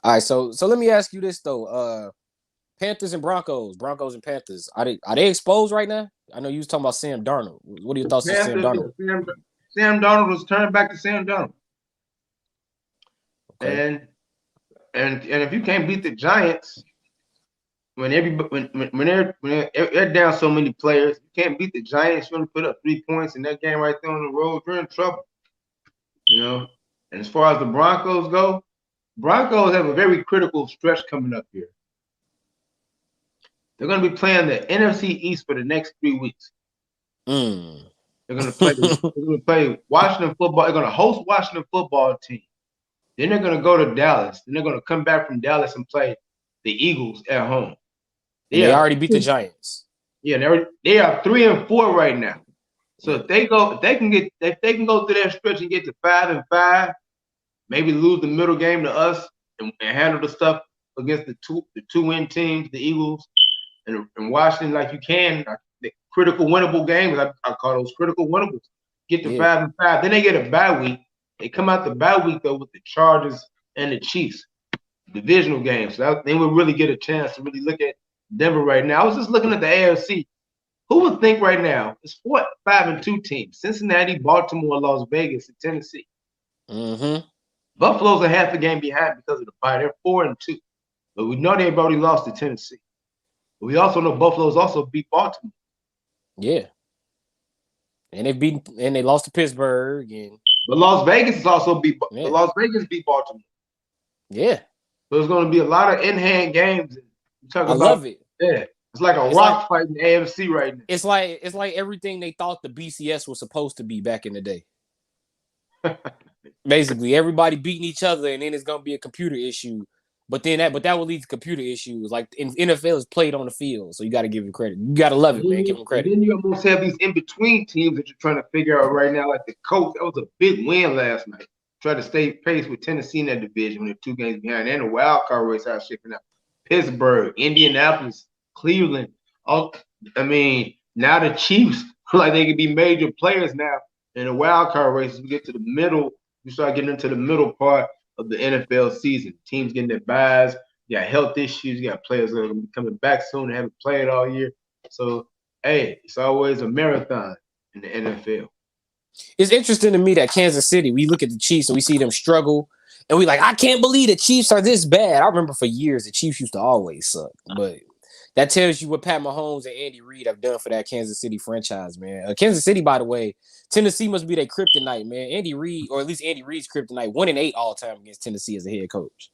All right, so let me ask you this though. Panthers and Broncos and Panthers. Are they exposed right now? I know you was talking about Sam Darnold. What are your The thoughts on Sam Panthers, Darnold? Sam Donald was turned back to Sam Donald, Okay. and if you can't beat the Giants when they're down so many players, you can't beat the Giants. You only put up 3 points in that game right there on the road. You're in trouble, you know. And as far as the Broncos go, Broncos have a very critical stretch coming up here. They're going to be playing the NFC East for the next 3 weeks. Mm. They're going to play. They're going to play Washington football. They're going to host Washington football team. Then they're going to go to Dallas. Then they're going to come back from Dallas and play the Eagles at home. And they already beat the Giants. Yeah, they are 3-4 right now. So if they can go through that stretch and get to 5-5, maybe lose the middle game to us and handle the stuff against the two win teams, the Eagles and Washington, like you can, the critical winnable games. I call those critical winnables. Get to 5-5. Then they get a bye week. They come out the bye week though with the Chargers and the Chiefs, divisional games. So they would really get a chance to really look at Denver right now. I was just looking at the AFC. Who would think right now it's 4-5-2 teams: Cincinnati, Baltimore, Las Vegas, and Tennessee. Mm-hmm. Buffalo's a half a game behind because of the bye. They're 4-2, but we know they've already lost to Tennessee. But we also know Buffalo's also beat Baltimore. Yeah, and they lost to Pittsburgh, but Las Vegas is also beat. Yeah. Las Vegas beat Baltimore. Yeah, so there's going to be a lot of in-hand games. I love it. Yeah, it's like a rock fight in the AFC right now. It's like everything they thought the BCS was supposed to be back in the day. Basically, everybody beating each other, and then it's gonna be a computer issue. But that will lead to computer issues. Like in NFL is played on the field, so you got to give him credit. You got to love it, man. Give him credit. Then you almost have these in between teams that you're trying to figure out right now. Like the Colts, that was a big win last night. Try to stay pace with Tennessee in that division when they're 2 games behind. And the wild card race out shaping out. Pittsburgh, Indianapolis, Cleveland. Now the Chiefs like they could be major players now in the wild card race. As we get to the middle, you start getting into the middle part of the NFL season. Teams getting their buys. You got health issues. You got players that are going to be coming back soon and haven't played all year. So, hey, it's always a marathon in the NFL. It's interesting to me that Kansas City, we look at the Chiefs and we see them struggle. And we like, I can't believe the Chiefs are this bad. I remember for years the Chiefs used to always suck. But that tells you what Pat Mahomes and Andy Reid have done for that Kansas City franchise, man. Kansas City, by the way, Tennessee must be their kryptonite, man. Andy Reid, or at least Andy Reid's kryptonite, 1-8 all time against Tennessee as a head coach.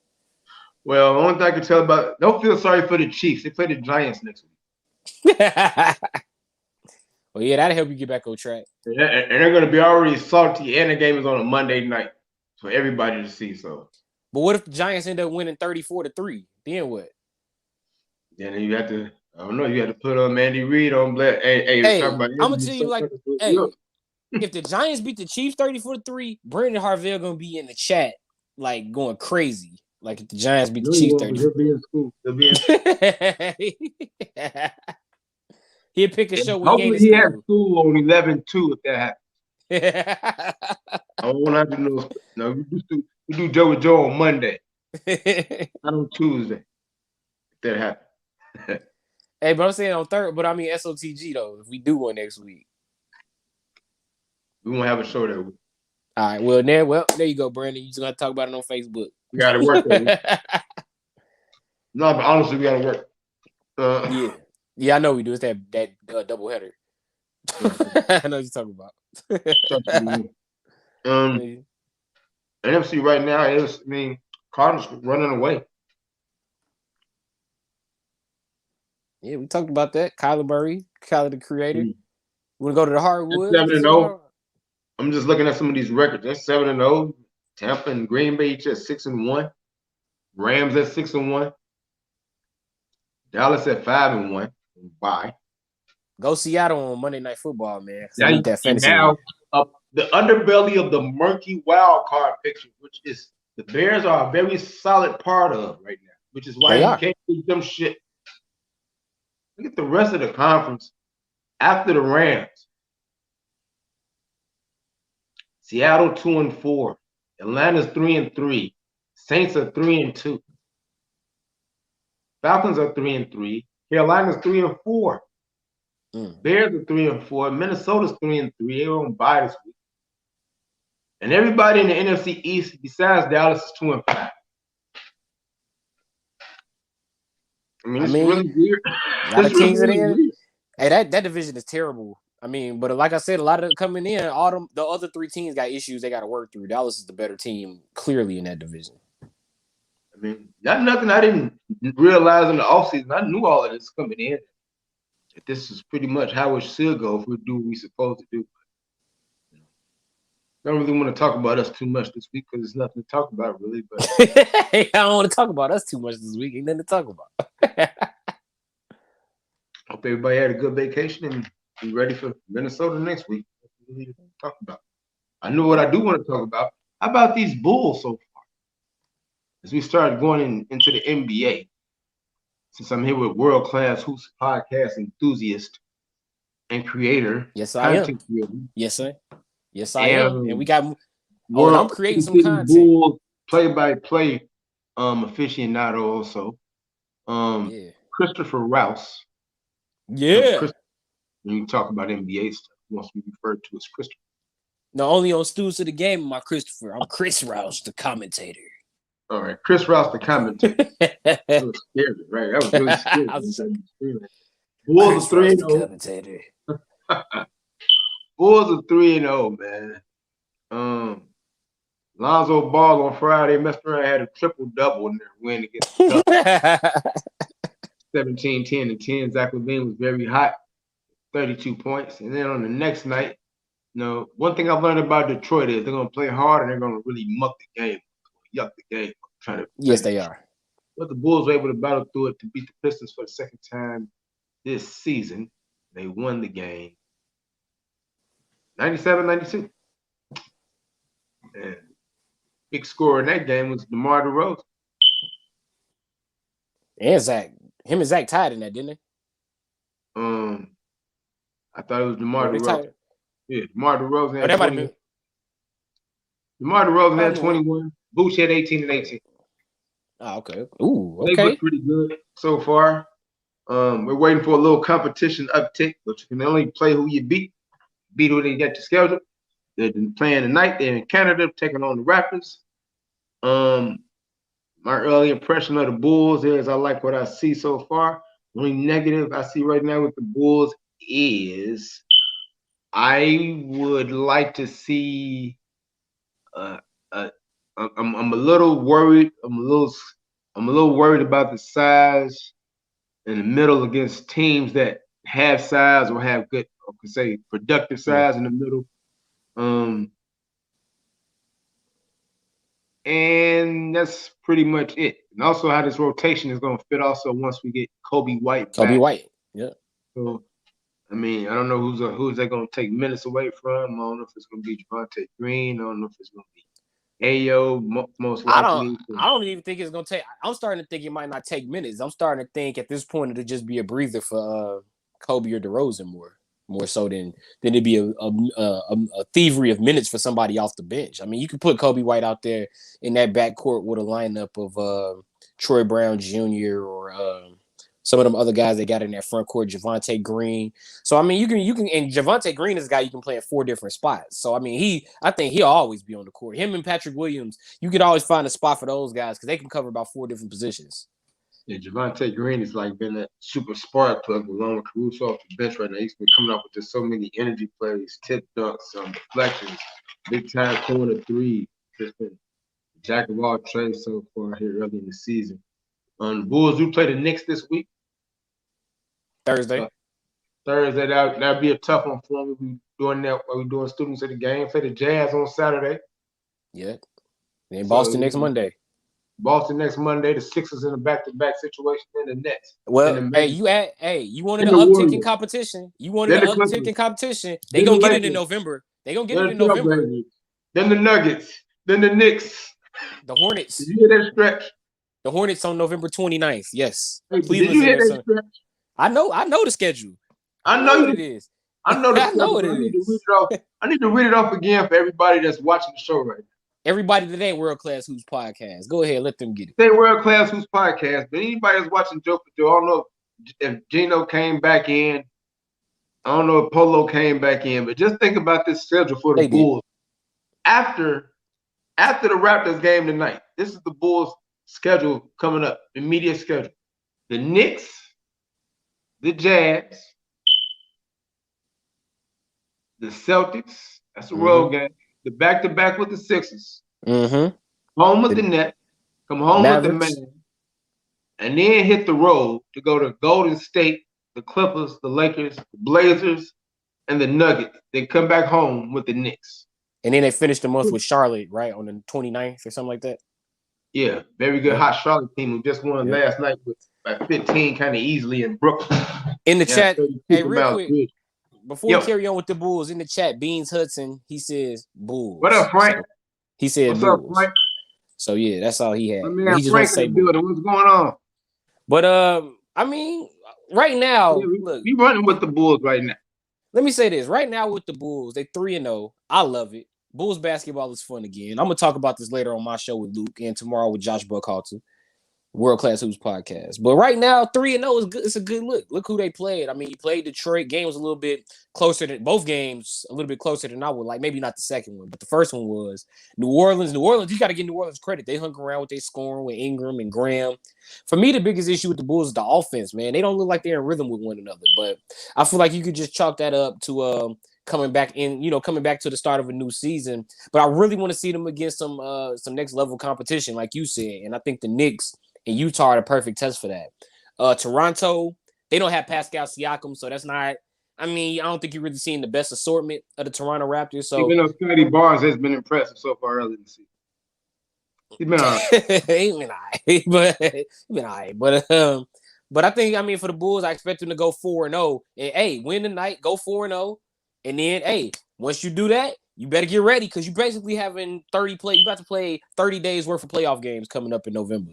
Well, the only thing I can tell about, don't feel sorry for the Chiefs. They play the Giants next week. Well, yeah, that'll help you get back on track. And they're going to be already salty, and the game is on a Monday night for everybody to see. So, but what if the Giants end up winning 34-3? Then what? Then you have to, I don't know, you have to put Andy Reid on black. Hey, I'm gonna tell you like, hey, if the Giants beat the Chiefs 34-3, Brandon Harvell gonna be in the chat like going crazy. Like if the Giants beat the Chiefs 34. He'll be in school. He'll pick a show when he has school on 11-2 if that happens. I don't want to know. No, we do Joe with Joe on Monday, not on Tuesday. If that happens. Hey, but I'm saying on third, but I mean SOTG though. If we do one next week, we won't have a show that week. All right. Well, there you go, Brandon. You just gotta talk about it on Facebook. We gotta work. No, but honestly, we gotta work. Yeah, I know we do. It's that double header. I know what you're talking about. NFC right now is, Cardinals running away. Yeah, we talked about that. Kyler Murray, Kyler the creator. You want to go to the hardwood? 7-0. I'm just looking at some of these records. That's 7-0. Tampa and Green Bay each at 6-1. Rams at 6-1. Dallas at 5-1. Bye. Go Seattle on Monday Night Football, man. Now, the underbelly of the murky wild card picture, which is the Bears are a very solid part of right now, which is why you can't do them shit. Look at the rest of the conference after the Rams. Seattle 2-4. Atlanta's 3-3. Saints are 3-2. Falcons are 3-3. Carolina's 3-4. Bears are 3-4. Minnesota's 3-3. They're on bye this week. And everybody in the NFC East besides Dallas is 2-5. I mean, it's really weird. A lot of teams in there. Hey, that division is terrible. I mean, but like I said, a lot of coming in, the other three teams got issues they got to work through. Dallas is the better team, clearly, in that division. I mean, that's nothing I didn't realize in the offseason. I knew all of this coming in. This is pretty much how it should go if we do what we're supposed to do. I don't really want to talk about us too much this week because there's nothing to talk about, really. But I don't want to talk about us too much this week. Ain't nothing to talk about. Hope everybody had a good vacation and be ready for Minnesota next week. Really talk about. I know what I do want to talk about. How about these Bulls so far? As we started going into the NBA, since I'm here with world-class Hoops podcast enthusiast and creator. Yes, I am. Creator. Yes, sir. Yes, I am. And we got. I'm creating some content. Bulls play-by-play aficionado also. Christopher Rouse. Yeah. When you talk about NBA stuff, he wants to be referred to as Christopher. Not only on Stews of the Game, my Christopher. I'm Chris Rouse, the commentator. All right, Chris Rouse, the commentator. That was scary, right? That was really scary. Bulls are 3-0. Bulls are 3-0, man. Lonzo Ball on Friday messed around, had a triple-double in their win against the Cubs. 17, 10, and 10. Zach LaVine was very hot, 32 points. And then on the next night, one thing I've learned about Detroit is they're going to play hard and they're going to really muck the game, yuck the game. Yes, they are. But the Bulls were able to battle through it to beat the Pistons for the second time this season. They won the game 97-92. And big scorer in that game was DeMar DeRozan. And Zach. Him and Zach tied in that, didn't they? I thought it was DeMar DeRozan. Yeah, DeMar DeRozan had 21. DeMar DeRozan had 21. Booch had 18 and 18. Oh, okay. Ooh, okay. They look pretty good so far. We're waiting for a little competition uptick, but you can only play who you beat. Beat who they get to schedule. They're playing tonight. They're in Canada, taking on the Raptors. My early impression of the Bulls is I like what I see so far. The only negative I see right now with the Bulls is I would like to see. I'm a little worried. I'm a little worried about the size in the middle against teams that have size or have good, I could say, productive size in the middle. And that's pretty much it. And also how this rotation is going to fit also once we get Kobe White back. Kobe White, yeah. So, I mean, I don't know who's they going to take minutes away from. I don't know if it's going to be Javonte Green. I don't know if it's going to be Ayo, most likely. I don't even think it's going to take – I'm starting to think it might not take minutes. I'm starting to think at this point it'll just be a breather for Kobe or DeRozan more so than it'd be a thievery of minutes for somebody off the bench. I mean, you could put Kobe White out there in that backcourt with a lineup of Troy Brown Jr. or some of them other guys they got in that front court, Javonte Green. So I mean, you can, and Javonte Green is a guy you can play at 4 different spots. So I mean, I think he'll always be on the court. Him and Patrick Williams, you could always find a spot for those guys because they can cover about 4 different positions. Yeah, Javonte Green has like been that super spark plug along with Caruso off the bench right now. He's been coming up with just so many energy plays, tip dunks, deflections, big time corner three. Just been jack of all trades so far here early in the season. The Bulls do play the Knicks this week. Thursday, that'd be a tough one for them. We'll be doing that while we're doing students of the game. Play the Jazz on Saturday. Yeah. Then Boston next Monday. Boston next Monday. The Sixers in a back-to-back situation. Then the Nets. Well, you wanted an uptick in competition. You wanted an uptick in competition. They gonna get it in November. They gonna get it in November. Then the Nuggets. Then the Knicks. The Hornets. Did you hear that stretch? The Hornets on November 29th. Yes. Hey, did you hear that stretch? I know the schedule. I know what it is. I know what it is. I need to read it off again for everybody that's watching the show right now. Everybody today, World Class Hoops podcast. Go ahead, let them get it. Say World Class Hoops podcast, but anybody that's watching Joe for Joe, I don't know if Gino came back in. I don't know if Polo came back in, but just think about this schedule for the Bulls. After the Raptors game tonight, this is the Bulls' schedule coming up, immediate schedule. The Knicks, the Jazz, the Celtics, that's a road game. The back-to-back with the Sixers. Home with the Nets, come home Mavericks. With the Man, and then hit the road to go to Golden State, the Clippers, the Lakers, the Blazers, and the Nuggets. They come back home with the Knicks. And then they finish the month with Charlotte, right, on the 29th or something like that? Yeah, very good hot Charlotte team who just won last night with by 15 kind of easily in Brooklyn. In the chat, hey, real quick, before we carry on with the Bulls, in the chat, Beans Hudson, he says Bulls. What up, Frank? So he said What's Bulls. Up, Frank? So, yeah, that's all he had. He just wants to say Bulls. What's going on? But, I mean, right now, look. We running with the Bulls right now. Let me say this. Right now with the Bulls, they 3-0. I love it. Bulls basketball is fun again. I'm going to talk about this later on my show with Luke and tomorrow with Josh Buckhalter, World Class Hoops podcast. But right now, 3-0 is good. It's a good look. Look who they played. I mean, you played Detroit. Game was a little bit closer than both games, a little bit closer than I would like. Maybe not the second one, but the first one was New Orleans. New Orleans, you got to give New Orleans credit. They hung around with their scoring with Ingram and Graham. For me, the biggest issue with the Bulls is the offense, man. They don't look like they're in rhythm with one another. But I feel like you could just chalk that up to coming back to the start of a new season. But I really want to see them against some next level competition, like you said. And I think the Knicks and Utah are the perfect test for that. Toronto, they don't have Pascal Siakam, so that's not. I mean, I don't think you're really seeing the best assortment of the Toronto Raptors. So even though Scotty Barnes has been impressive so far early this season, he's been all right. But I think, I mean, for the Bulls, I expect them to go 4-0 and hey, win the night, go 4-0, and then hey, once you do that, you better get ready because you basically having 30 play. You about to play 30 days worth of playoff games coming up in November.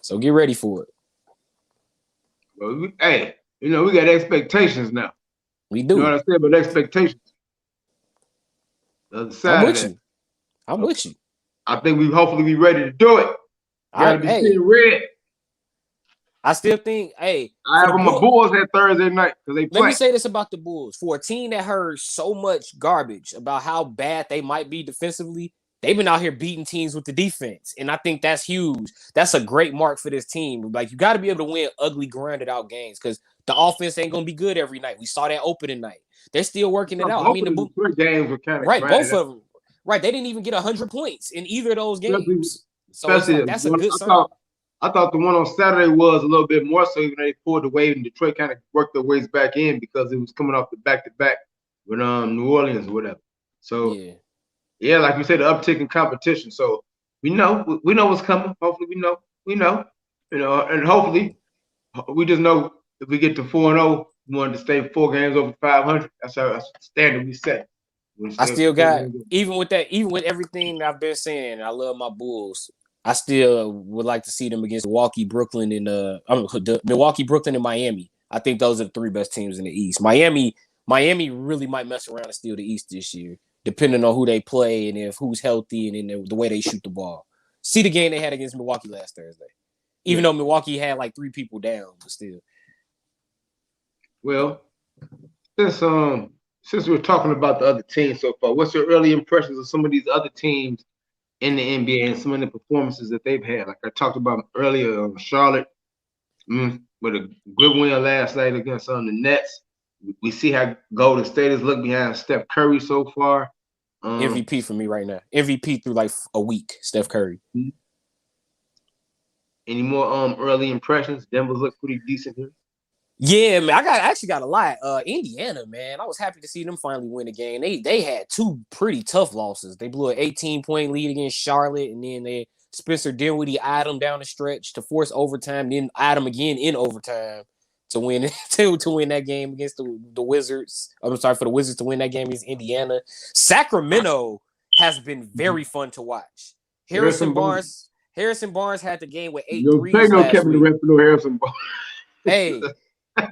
So get ready for it. Well, hey, we got expectations now. We do. You know what I said about expectations? The other side I'm with you. I think we hopefully be ready to do it. Gotta be seeing red. I still think, I have my Bulls at Thursday night because they play. Let me say this about the Bulls. For a team that heard so much garbage about how bad they might be defensively, they've been out here beating teams with the defense. And I think that's huge. That's a great mark for this team. Like, you got to be able to win ugly, grinded out games because the offense ain't going to be good every night. We saw that opening night. They're still working it out. I mean, the games were kind of right, both of them. Right, they didn't even get 100 points in either of those games. So that's a good sign. I thought the one on Saturday was a little bit more so, even though they pulled away and Detroit kind of worked their ways back in because it was coming off the back-to-back with New Orleans or whatever. So, yeah, like we said, the uptick in competition. So we know what's coming. Hopefully we know, and hopefully we just know if we get to 4-0, we want to stay 4 games over 500. That's our standard we set. I still got, even with everything that I've been saying, I love my Bulls. I still would like to see them against Milwaukee, Brooklyn, and Milwaukee, Brooklyn, and Miami. I think those are the 3 best teams in the East. Miami really might mess around and steal the East this year, depending on who they play and if who's healthy and then the way they shoot the ball. See the game they had against Milwaukee last Thursday, even though Milwaukee had like 3 people down, but still. Well, since we're talking about the other teams so far, what's your early impressions of some of these other teams in the NBA and some of the performances that they've had? Like I talked about earlier, Charlotte with a good win last night against the Nets. We see how Golden State has looked behind Steph Curry so far. MVP for me right now. MVP through like a week, Steph Curry. Any more early impressions? Denver's look pretty decent here. Yeah, man, I actually got a lot. Indiana, man, I was happy to see them finally win a game. They had 2 pretty tough losses. They blew an 18-point lead against Charlotte, and then Spencer Dinwiddie eyed them down the stretch to force overtime, then eyed them again in overtime to win to win that game against the Wizards. I'm sorry, for the Wizards to win that game against Indiana. Sacramento has been very fun to watch. Harrison Barnes had the game with 8 threes last week. Harrison Barnes. Hey.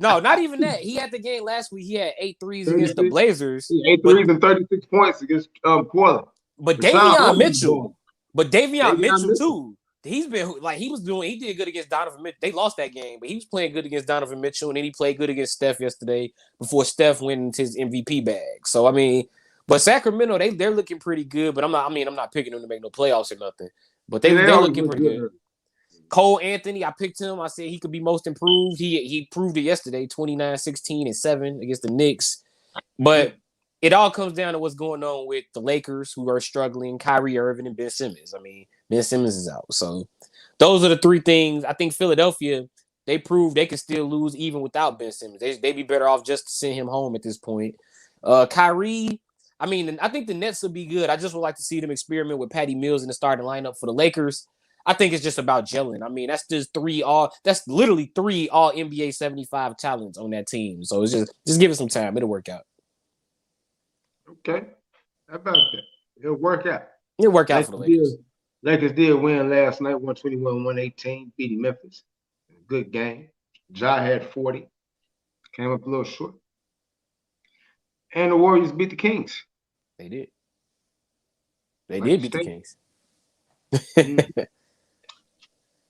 No, not even that. He had the game last week. He had 8 threes against the Blazers. 8 threes and 36 points against Portland. But Davion Mitchell, But Davion Mitchell Mitchell. too. He's been like he did good against Donovan Mitchell. They lost that game, but he was playing good against Donovan Mitchell, and then he played good against Steph yesterday before Steph wins his MVP bag. So I mean, but Sacramento, they're looking pretty good, but I'm not picking them to make no playoffs or nothing. But they're looking pretty good. Cole Anthony, I picked him. I said he could be most improved. He proved it yesterday, 29, 16, and 7 against the Knicks. But it all comes down to what's going on with the Lakers, who are struggling, Kyrie Irving and Ben Simmons. I mean, Ben Simmons is out. So those are the three things. I think Philadelphia, they proved they can still lose even without Ben Simmons. They'd be better off just to send him home at this point. Kyrie, I mean, I think the Nets will be good. I just would like to see them experiment with Patty Mills in the starting lineup for the Lakers. I think it's just about gelling. I mean, that's literally three all NBA 75 talents on that team. So it's just give it some time. It'll work out. Okay. How about that? It'll work out. It'll work out for the Lakers. Lakers did win last night, 121-118, beating Memphis. Good game. Ja had 40. Came up a little short. And the Warriors beat the Kings. They did. They did beat the Kings.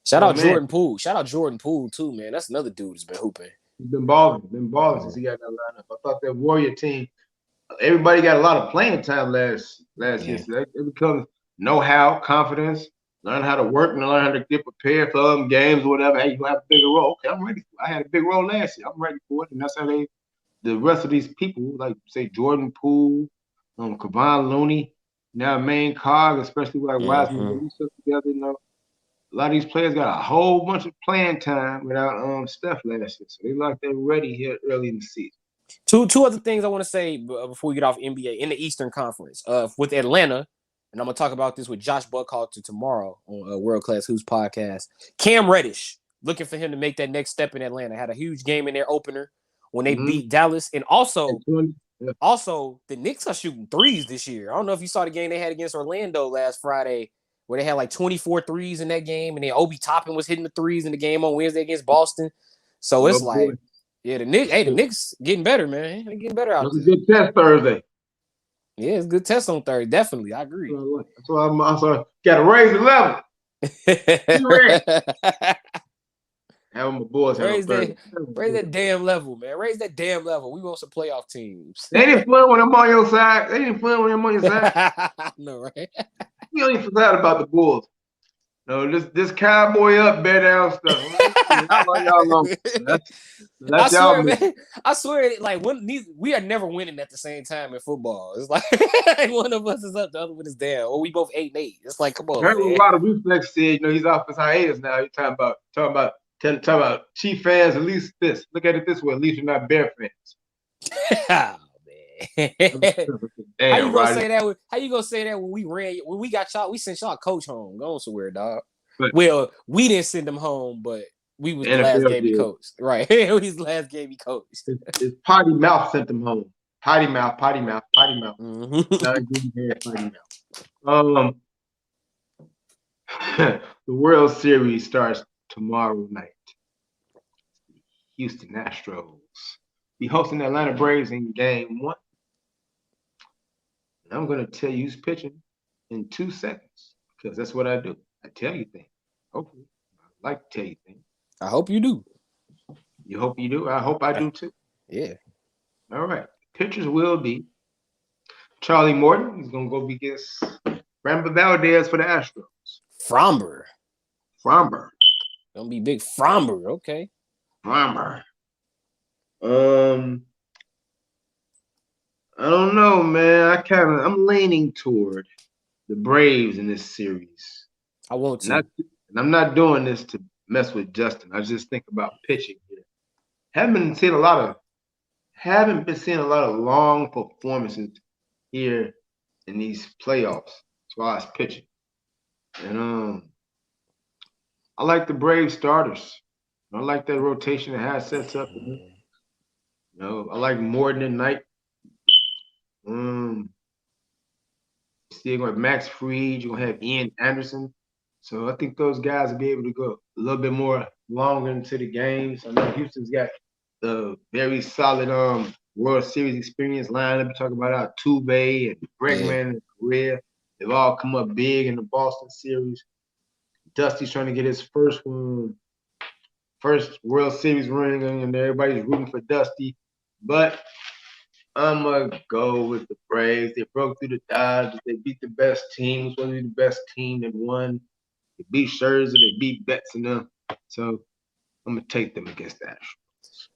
Shout out Jordan Poole. Shout out Jordan Poole too, man. That's another dude who's been hooping. He's been balling since he got that lineup. I thought that Warrior team, everybody got a lot of playing time last year. So it becomes know-how, confidence, learn how to work and learn how to get prepared for them games or whatever. Hey, you have a bigger role. Okay, I'm ready for it. I had a big role last year. I'm ready for it. And that's how the rest of these people, like say Jordan Poole, Kevon Looney, now main cog, especially with like Wiseman together, you know. A lot of these players got a whole bunch of playing time without Steph last year. So they like they're ready here early in the season. Two other things I want to say before we get off NBA in the Eastern Conference. With Atlanta, and I'm going to talk about this with Josh Buckhalter tomorrow on World Class Hoops podcast. Cam Reddish, looking for him to make that next step in Atlanta. Had a huge game in their opener when they beat Dallas. And also, the Knicks are shooting threes this year. I don't know if you saw the game they had against Orlando last Friday, where they had like 24 threes in that game, and then Obi Toppin was hitting the threes in the game on Wednesday against Boston. So it's the Knicks getting better, man. They're getting better out there. It's a good test Thursday. Yeah, it's a good test on Thursday. Definitely, I agree. That's why I'm also got to raise the level. Having my boys raise that damn level, man. Raise that damn level. We want some playoff teams. They ain't fun when I'm on your side. I know, right? You ain't forgot about the Bulls. No, this cowboy up, bear down stuff. I swear, like we are never winning at the same time in football. It's like one of us is up, the other one is down, or we both 8-8. It's like, come on. Man. A lot of reflex said, he's off his hiatus now. He's talking about Chief fans. At least this. Look at it this way. At least you're not Bear fans. How you gonna say that when we got y'all, we sent y'all coach home? Go somewhere, dog. Well, we didn't send him home, but we was the last game he coached. Right. He's the last game he coached. His potty mouth sent him home. Potty mouth. Mm-hmm. Potty mouth. The World Series starts tomorrow night. Houston Astros be hosting the Atlanta Braves in game 1. And I'm going to tell you who's pitching in 2 seconds because that's what I do. I tell you things. Hopefully. I like to tell you things. I hope you do. You hope you do? I hope I do too. Yeah. All right. Pitchers will be Charlie Morton. He's going to go against Framber Valdez for the Astros. Framber. Gonna be big Framber. Okay. Framber. I don't know, man. I'm leaning toward the Braves in this series. I want to. And I'm not doing this to mess with Justin. I just think about pitching here. Haven't been seeing a lot of long performances here in these playoffs as far as pitching. And I like the Braves starters. I like that rotation that has sets up. I like Morton and Knight. Still going to have Max Fried. You're going to have Ian Anderson. So I think those guys will be able to go a little bit more longer into the games. I know Houston's got the very solid World Series experience lineup. You're talking about Altuve and Bregman and Correa. They've all come up big in the Boston series. Dusty's trying to get his first World Series ring, and everybody's rooting for Dusty. But I'm going to go with the Braves. They broke through the Dodgers. They beat the best team. It was the best team that won. They beat Scherzer. They beat Betts and them. So I'm going to take them against the Astros.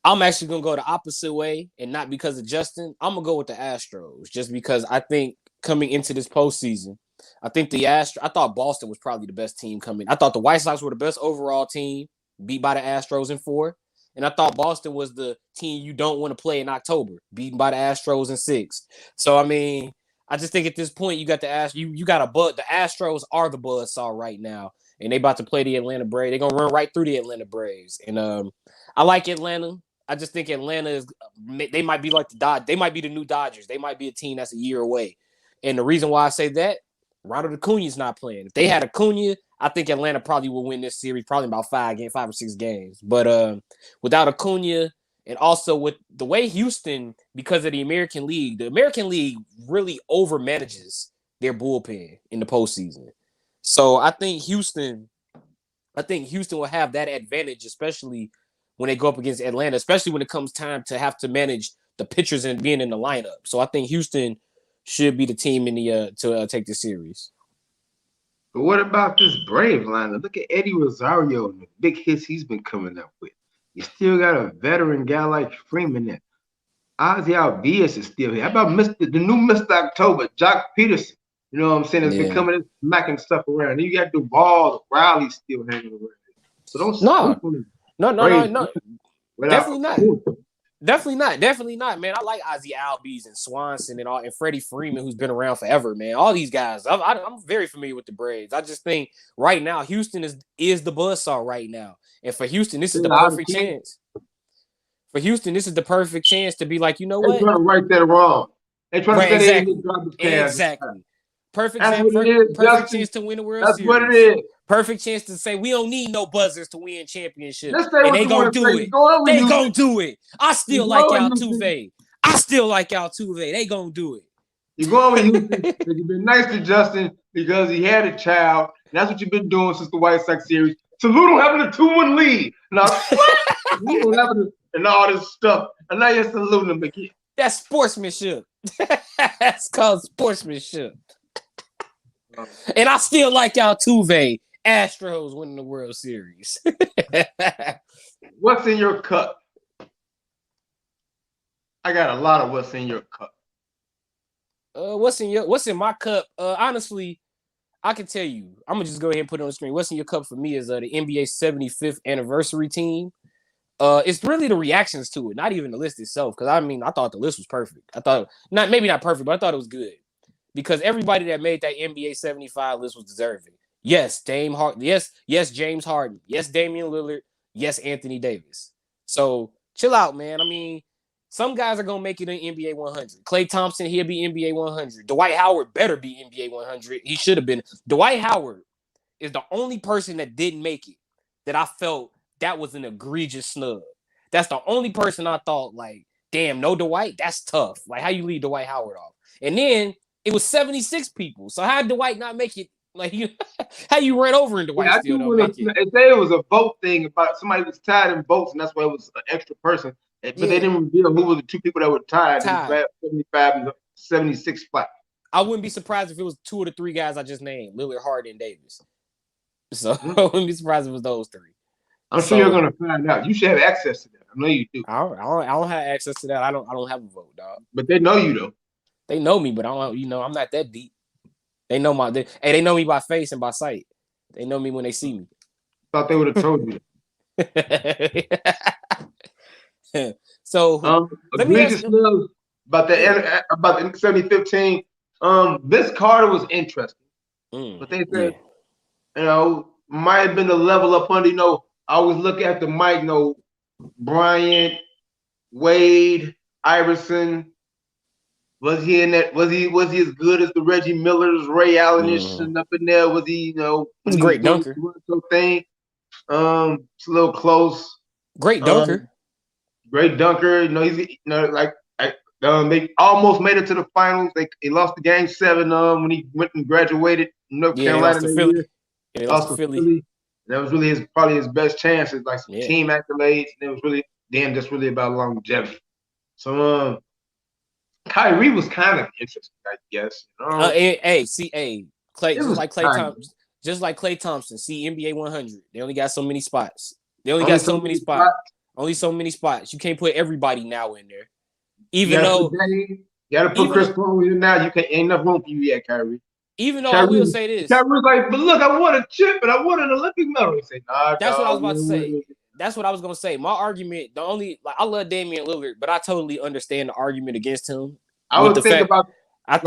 I'm actually going to go the opposite way, and not because of Justin. I'm going to go with the Astros just because I think coming into this postseason, I thought Boston was probably the best team coming. I thought the White Sox were the best overall team, beat by the Astros in 4. And I thought Boston was the team you don't want to play in October, beaten by the Astros in 6. So, I mean, I just think at this point you got the you got a buzz. The Astros are the buzzsaw right now, and they about to play the Atlanta Braves. They're going to run right through the Atlanta Braves. And I like Atlanta. I just think Atlanta they might be like the Dodgers. They might be the new Dodgers. They might be a team that's a year away. And the reason why I say that, Ronald Acuna's not playing. If they had Acuna, I think Atlanta probably would win this series, probably about 5 or 6 games. But without Acuna, and also with the way Houston, because of the American League really overmanages their bullpen in the postseason. So I think Houston will have that advantage, especially when they go up against Atlanta, especially when it comes time to have to manage the pitchers and being in the lineup. So I think Houston should be the team in the to take the series. But what about this Brave lineup? Look at Eddie Rosario and the big hits he's been coming up with. You still got a veteran guy like Freeman there. Ozzy Albies is still here. How about the new Mr. October, Jock Peterson? You know what I'm saying? It's been coming and smacking stuff around. You got Duvall, Riley still hanging around. So don't No. Definitely not. Definitely not, man. I like Ozzy Albies and Swanson and Freddie Freeman, who's been around forever, man. All these guys, I'm very familiar with the Braves. I just think right now Houston is the buzzsaw right now, and for Houston, this is the perfect chance. For Houston, this is the perfect chance to be like, you know what? They're trying to right that wrong. They're trying to say exactly. Perfect chance to win the World Series. That's what it is. Perfect chance to say we don't need no buzzers to win championships. And they gonna do it. They gonna do it. I still like Altuve. They gonna do it. You're going with Houston because you've been nice to Justin because he had a child. And that's what you've been doing since the White Sox series. Salute him having a 2-1 lead. Now, and all this stuff. And now you're saluting him again. That's sportsmanship. That's called sportsmanship. And I still like Altuve. Astros winning the World Series. What's in your cup? I got a lot of what's in your cup. What's in my cup? Honestly, I can tell you. I'm gonna just go ahead and put it on the screen. What's in your cup for me is the NBA 75th anniversary team. It's really the reactions to it, not even the list itself. Because I thought the list was perfect. I thought maybe not perfect, but I thought it was good. Because everybody that made that NBA 75 list was deserving. Yes, James Harden. Yes, Damian Lillard. Yes, Anthony Davis. So chill out, man. I mean, some guys are gonna make it in NBA 100. Klay Thompson, he'll be NBA 100. Dwight Howard better be NBA 100. He should have been. Dwight Howard is the only person that didn't make it that I felt that was an egregious snub. That's the only person I thought, like, damn, no Dwight? That's tough. Like, how you leave Dwight Howard off? And then it was 76 people. So how did Dwight not make it? Like, how you ran over into Dwight still don't make it? They it was a vote thing about somebody was tied in votes, and that's why it was an extra person. But they didn't reveal who were the 2 people that were tied. 75 and 76 spot. I wouldn't be surprised if it was 2 of the 3 guys I just named, Lillard, Harden, and Davis. So I wouldn't be surprised if it was those 3. I'm sure you're gonna find out. You should have access to that. I know you do. I don't have access to that. I don't have a vote, dog. But they know you though. They know me, but I don't. I'm not that deep. They know they know me by face and by sight. They know me when they see me. Thought they would have told you. So egregious news about the 7015. Vince Carter was interesting, but they said, might have been the level up under. I always look at the mic. Bryant, Wade, Iverson. Was he in that? Was he as good as the Reggie Millers, Ray Allen-ish up in there? Was he? He's a great dunker. Thing. It's a little close. Great dunker. Great dunker. He's They almost made it to the finals. They lost the game 7 when he went and graduated in North Yeah, they Carolina lost to that Philly. year. Yeah, they Lost lost to to Philly. Philly. That was really probably his best chance. It's like some Yeah. team accolades. And it was really then just really about longevity. So Kyrie was kind of interesting, I guess. Clay, It was just like Klay Thompson. See NBA 100. They only got so many spots. only so many spots. Only so many spots. You can't put everybody now in there. You gotta put Chris Paul in now. You can't. Ain't enough room for you yet, Kyrie. Even though I will say this, Kyrie's like, but look, I won a chip and I won an Olympic medal. He said, nah, that's what I was about to say. That's what I was gonna say. My argument, I love Damian Lillard, but I totally understand the argument against him. I understand. I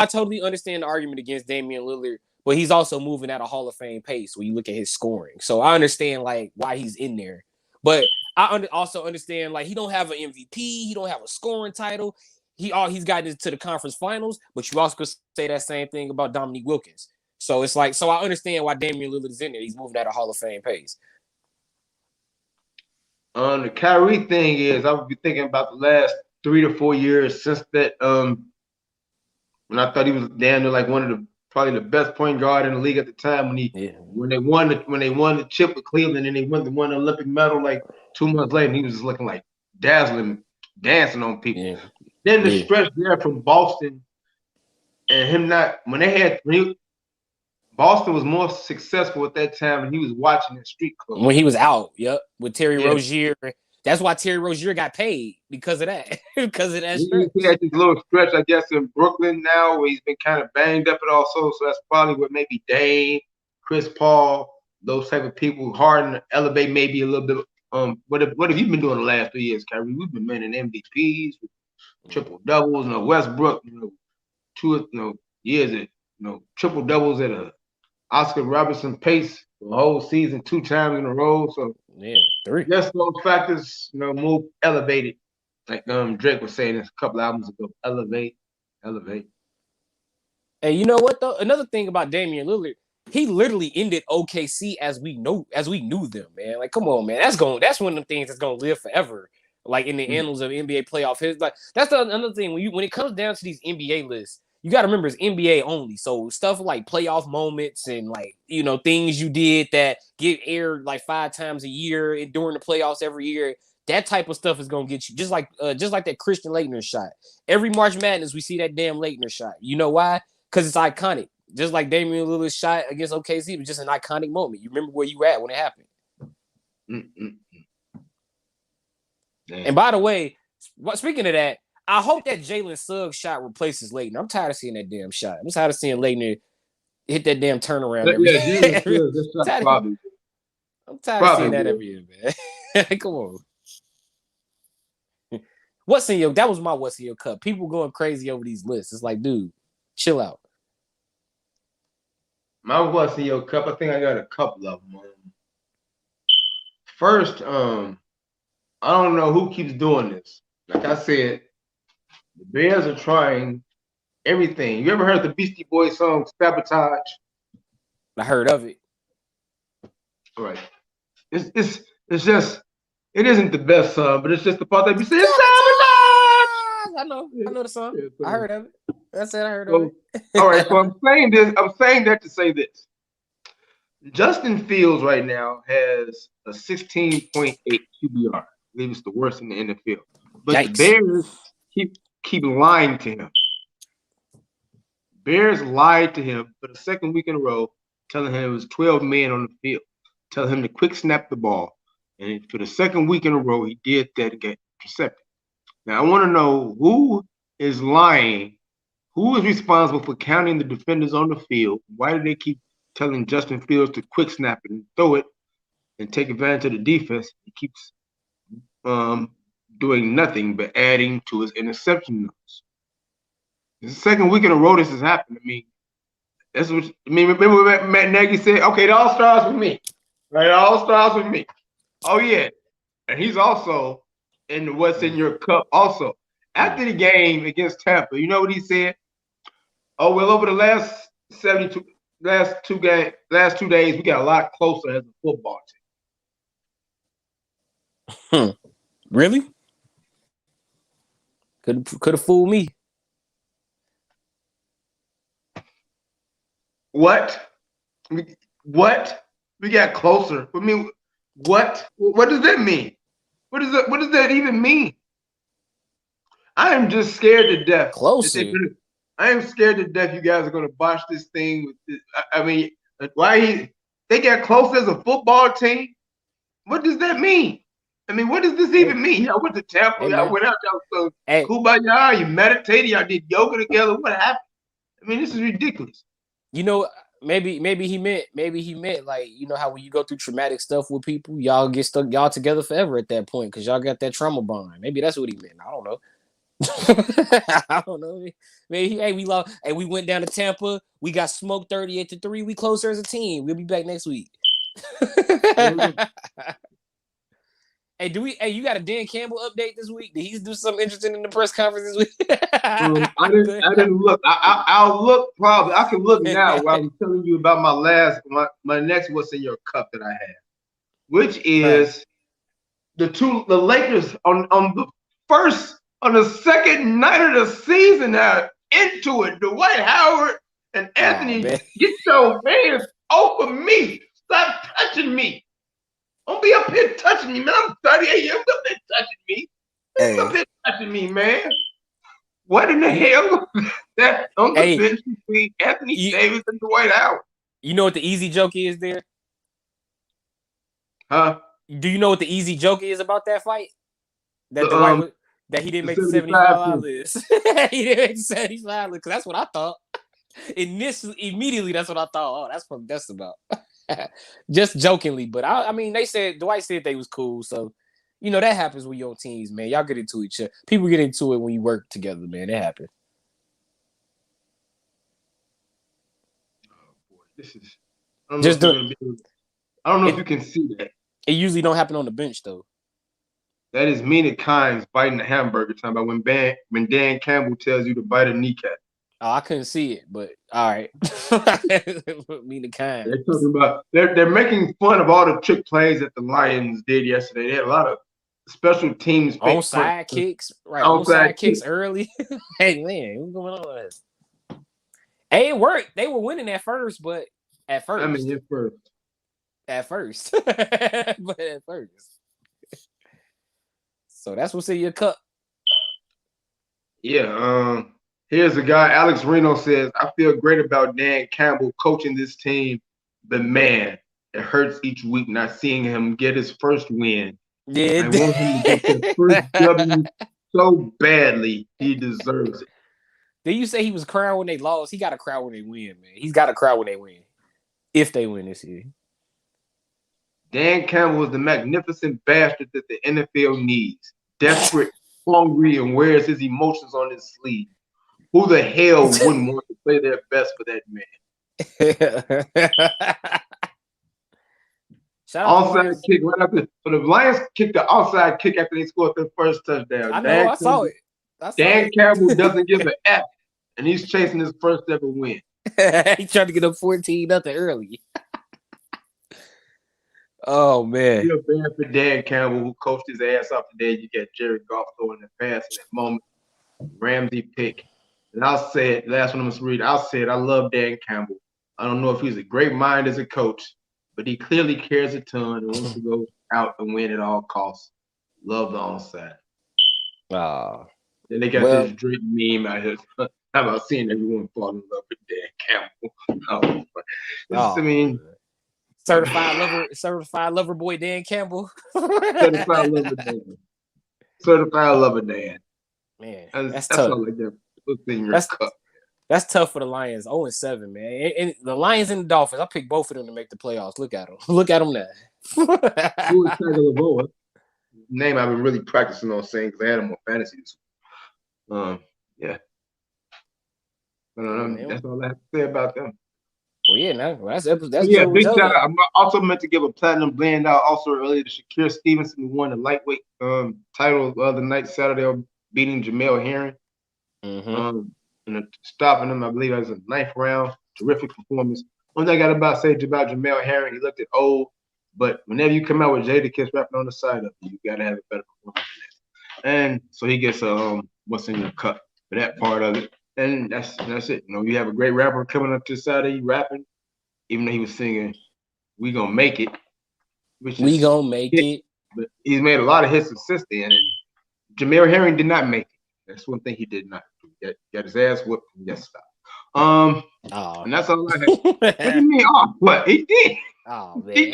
totally understand the argument against Damian Lillard, but he's also moving at a Hall of Fame pace when you look at his scoring. So I understand like why he's in there, but I also understand like he don't have an MVP, he don't have a scoring title. He's gotten into the conference finals, but you also could say that same thing about Dominique Wilkins. So it's like, so I understand why Damian Lillard is in there. He's moving at a Hall of Fame pace. The Kyrie thing is, I would be thinking about the last 3 to 4 years since that. When I thought he was damn near like one of probably the best point guard in the league at the time when they won the chip with Cleveland and they won the Olympic medal like 2 months later, and he was just looking like dazzling, dancing on people. Yeah. Then the stretch there from Boston and him Boston was more successful at that time, and he was watching the street club when he was out. Yep, with Terry Rozier. That's why Terry Rozier got paid because of that. Because of that stretch. He had this little stretch, I guess, in Brooklyn now where he's been kind of banged up and also. So that's probably what maybe Dame, Chris Paul, those type of people, Harden to elevate maybe a little bit. What have you been doing the last 3 years, Kyrie? We've been winning MVPs, triple doubles, Westbrook, 2 years at triple doubles at a Oscar Robertson pace the whole season 2 times in a row. So 3. Yes, those factors, move elevated. Like Drake was saying a couple albums ago. Elevate. Hey, you know what though? Another thing about Damian Lillard, he literally ended OKC as we knew them, man. Like, come on, man. That's one of the things that's gonna live forever. Like in the annals of NBA playoff history. Like that's another thing when it comes down to these NBA lists, you got to remember it's NBA only. So stuff like playoff moments and like, things you did that get aired like 5 times a year and during the playoffs every year, that type of stuff is going to get you just like that Christian Laettner shot. Every March Madness, we see that damn Laettner shot. You know why? Because it's iconic. Just like Damian Lillard's shot against OKC was just an iconic moment. You remember where you were at when it happened. And by the way, speaking of that, I hope that Jalen Suggs shot replaces Laettner. I'm tired of seeing that damn shot. I'm tired of seeing Laettner hit that damn turnaround every year. I'm tired of seeing that every year, man. Come on. That was my what's in your cup. People going crazy over these lists. It's like, dude, chill out. My what's in your cup, I think I got a couple of them. First, I don't know who keeps doing this. Like I said, the Bears are trying everything. You ever heard the Beastie Boys song Sabotage? I heard of it. All right. It's just, it isn't the best song, but it's just the part that you say Sabotage. I know the song. I heard of it. That's it. I heard of it. All right. So I'm saying that to say this. Justin Fields right now has a 16.8 QBR. I believe it's the worst in the NFL. But Yikes. The Bears keep lying to him. Bears lied to him for the second week in a row, telling him it was 12 men on the field, telling him to quick snap the ball. And for the second week in a row, he did that and got intercepted. Now, I want to know who is lying, who is responsible for counting the defenders on the field. Why do they keep telling Justin Fields to quick snap it and throw it and take advantage of the defense? He keeps doing nothing but adding to his interception numbers. It's the second week in a row this has happened. Remember what Matt Nagy said? Okay, it all starts with me. Right? It all starts with me. Oh, yeah. And he's also in the what's in your cup also. After the game against Tampa, you know what he said? Oh, well, over the last 2 days, we got a lot closer as a football team. Really? Could have fooled me. What? What? We got closer. I mean, what? What does that mean? What does that even mean? I am just scared to death. Closer. I am scared to death you guys are gonna botch this thing with this. I mean, they got close as a football team? What does that mean? I mean, what does this even mean? Y'all went to Tampa, y'all went out, y'all so kumbaya, you meditated, y'all did yoga together. What happened? I mean, this is ridiculous. You know, maybe he meant like, you know how when you go through traumatic stuff with people, y'all get stuck y'all together forever at that point because y'all got that trauma bond. Maybe that's what he meant. I don't know. I don't know. Maybe we lost. Hey, we went down to Tampa. We got smoked 38-3. We closer as a team. We'll be back next week. Hey, you got a Dan Campbell update this week? Did he do something interesting in the press conference this week? I didn't look. I'll look probably. I can look now while I'm telling you about my next what's in your cup that I have, which is the Lakers on the second night of the season are into it. Dwight Howard and Anthony, get your hands off of me. Stop touching me. Don't be up here touching me, man. I'm 38 years up there touching me. Hey. Up there touching me, man. What in the hell that on the bench between Anthony Davis and Dwight Howard? You know what the easy joke is there? Huh? Do you know what the easy joke is about that fight? That he didn't make the 75 list. He didn't make the 75 list because that's what I thought. Immediately, that's what I thought. Oh, that's what that's about. Just jokingly, but I mean, Dwight said they was cool, so you know that happens with your teams, man. Y'all get into each other. People get into it when you work together, man. It happens. Oh boy, this is. I don't know if you can see that. It usually don't happen on the bench though. That is Mina Kimes biting the hamburger. Talking about when Dan Campbell tells you to bite a kneecap. Oh, I couldn't see it, but all right. Mina Kimes. They're talking about they're making fun of all the trick plays that the Lions did yesterday. They had a lot of special teams onside kicks, right? Onside kicks early. Hey man, what's going on with this? Hey, it worked. They were winning at first, but at first. I mean, at first. At first. But at first. So that's what's in your cup. Yeah, here's a guy, Alex Reno says, I feel great about Dan Campbell coaching this team, but man, it hurts each week not seeing him get his first win. Yeah, I want him to get the first W so badly. He deserves it. Did you say he was crying when they lost? He got to cry when they win, man. He's got to cry when they win. If they win this year. Dan Campbell is the magnificent bastard that the NFL needs. Desperate, hungry, and wears his emotions on his sleeve. Who the hell wouldn't want to play their best for that man? Outside kick right after. So the Lions kicked the outside kick after they scored their first touchdown. I know, I saw it. Dan Campbell doesn't give an F, and he's chasing his first ever win. He tried to get up 14-0 early. Oh man. Feel bad for Dan Campbell who coached his ass off today. You got Jared Goff throwing the pass in that moment. Ramsey pick. And I'll say it, last one I'm going to read. I'll say it. I love Dan Campbell. I don't know if he's a great mind as a coach, but he clearly cares a ton and wants to go out and win at all costs. Love the onside. Then they got this Drake meme out here. How about seeing everyone fall in love with Dan Campbell? I mean, certified lover boy Dan Campbell. Certified lover Dan. Man, that's tough. All like that. That's tough for the Lions. 0-7, man. And the Lions and the Dolphins. I picked both of them to make the playoffs. Look at them. Look at them now. Who is Tagovailoa? Name I've been really practicing on saying because I had him on fantasy this week. Yeah. That's all I have to say about them. Well, yeah, that's yeah. Big shout out. I'm also meant to give a platinum blend out also earlier to Shakir Stevenson, who won the lightweight title the other night, Saturday, beating Jamel Herring. And stopping him, I believe it was a 9th round. Terrific performance. One thing I got about to say about Jamel Herring, he looked at old, but whenever you come out with Jadakiss rapping on the side of you, got to have a better performance than that. And so he gets a what's in your cup for that part of it. And that's it. You know, you have a great rapper coming up to the side of you rapping, even though he was singing "We Gonna Make It," which We is gonna make it. But he's made a lot of hits since then. And Jameer Herring did not make it. That's one thing he did not do. Got his ass whooped from yesterday. And that's all I have. What do you mean? Oh, what he did? Oh man,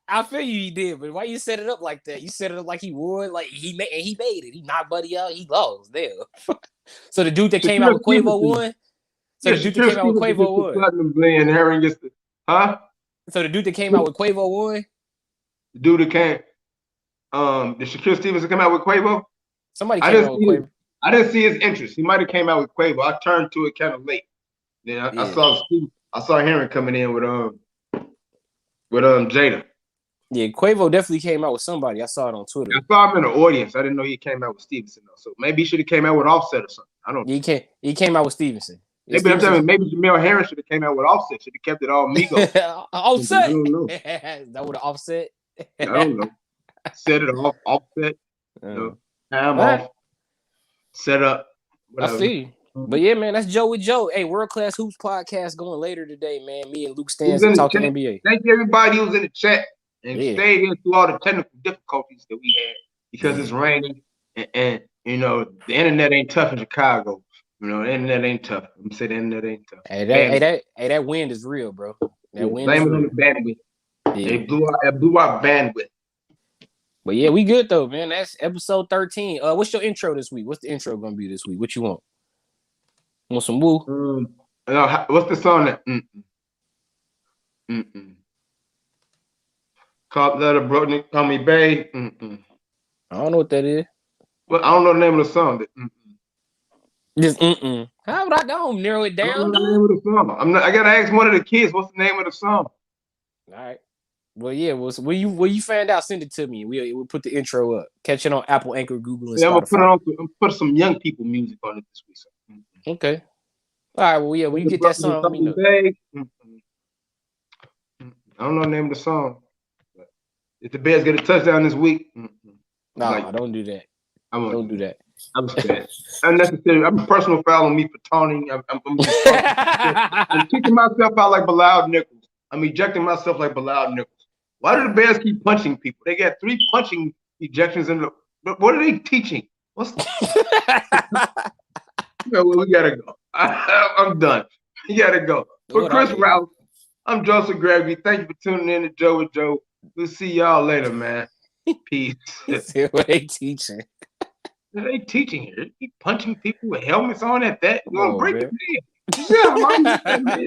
I feel you. He did, but why you set it up like that? You set it up like he would. Like he made it. He knocked Buddy out. He lost. There. So the dude that came out with Quavo won. So the dude that came out with Quavo won. And Herring gets the So the dude that came out with Quavo won. The dude that came, did Shakur Stevenson come out with Quavo? Somebody came out with Quavo. I didn't see his interest. He might have came out with Quavo. I turned to it kind of late. Then I saw Herring coming in with Jada. Yeah, Quavo definitely came out with somebody. I saw it on Twitter. I saw him in the audience. I didn't know he came out with Stevenson though. So maybe he should have came out with Offset or something. I don't know. He came out with Stevenson. Maybe Jamel Herring should have came out with Offset. Should have kept it all Migos. Offset. I don't know. That would have Offset. I don't know. Set it off, Offset. Time off. Set up. Whatever. I see. But yeah, man, that's Joe with Joe. Hey, World Class Hoops podcast going later today, man. Me and Luke Stans talking NBA. Thank you, everybody who was in the chat and stayed here through all the technical difficulties that we had because it's raining and you know the internet ain't tough in Chicago. You know, the internet ain't tough. I'm gonna say the internet ain't tough. That wind is real, bro. That wind blame is it real. on the bandwidth. Yeah. They blew our bandwidth. But yeah, we good though, man. That's episode 13. What's your intro this week? What's the intro gonna be this week? What you want? Want some woo? What's the song that? Call Letter Brooklyn, Call Me Bay. I don't know what that is. Well, I don't know the name of the song. Just How would I don't narrow it down? I don't know the name of the song. I gotta ask one of the kids. What's the name of the song? All right. Well, yeah. When you find out, send it to me. We'll put the intro up. Catch it on Apple, Anchor, Google, and Spotify. I'm gonna put some young people music on it this week. So. Okay. All right. Well, yeah. When you get that song, let me know. I don't know the name of the song. But if the Bears get a touchdown this week, no, don't do that. Don't do that. I'm scared. Unnecessary. I'm a personal foul on me for taunting. I'm kicking myself out like Bilal Nichols. I'm ejecting myself like Bilal Nichols. Why do the Bears keep punching people? They got 3 punching ejections in the. What are they teaching? Well, we gotta go. I'm done. We gotta go. For Chris Rouse, I'm Joseph Gregory. Thank you for tuning in to Joe with Joe. We'll see y'all later, man. Peace. What they teaching? They teaching here. They keep punching people with helmets on at that. You're gonna break the man. Yeah, man.